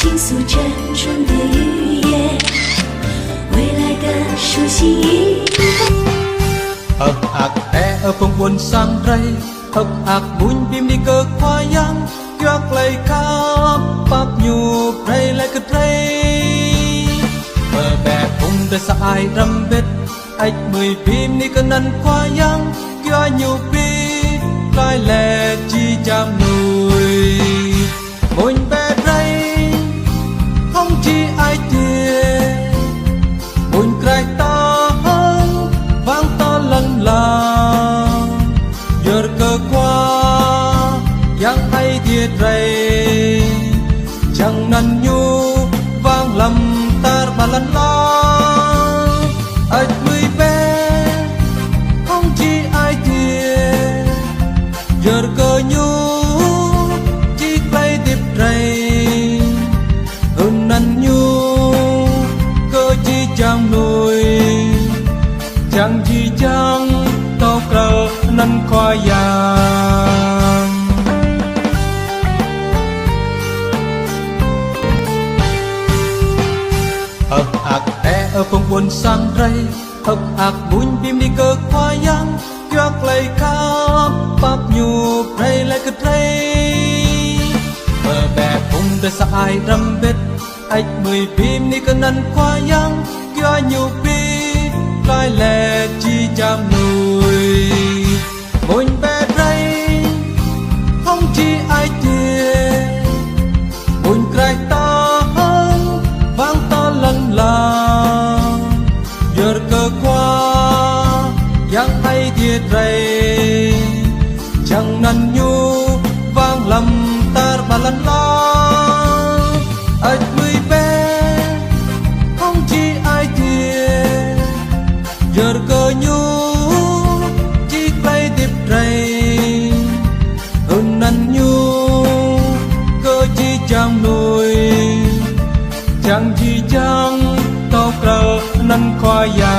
倾诉珍重的语言，未来的书信一ạc e ở phong buồn sang rây ạc buồn bim đi cơ khoa yang gác lại khắp bắp nhu rây lại cất rây mờ bè phong để sa ai râm bết ách mười bim đi cơ năn khoa yang gác nhu bi lại lệ chi chạm nuôi môi bè rây không chi ai tiền môi cài ta hơn vang ta lần là giờ cơ qua yang ai thiệt rây chẳng năn nhu vang lầm ta ba lần la ách mười bé không chi ai thiệt giờ cơ nhu chi play tiếp rây hơn năn nhu cơ chi chẳng nuôi chẳng chi chẳng tao cờ năn khoa yang ạc e ở phong buồn sang rây ạc buồn bim đi cơ khoa yang gác lại khắp bắp nhu rây lại cất rây mờ bè phong để sa ai râm bết ách mười bim đi cơ năn khoa yang gác nhu bi lại lệ chi chạm nuôi môi bè rây không chi ai thiệt môi cài ta hơn vang ta lần là giờ cơ qua yang ai thiệt rây chẳng năn nhu vang lầm ta ba lần la ách mười bé không chi ai thiệt giờ cơ nhu chi play tiếp rây hơn năn nhu cơ chi chẳng nuôi chẳng chi chẳng tao cờ năn khoa ya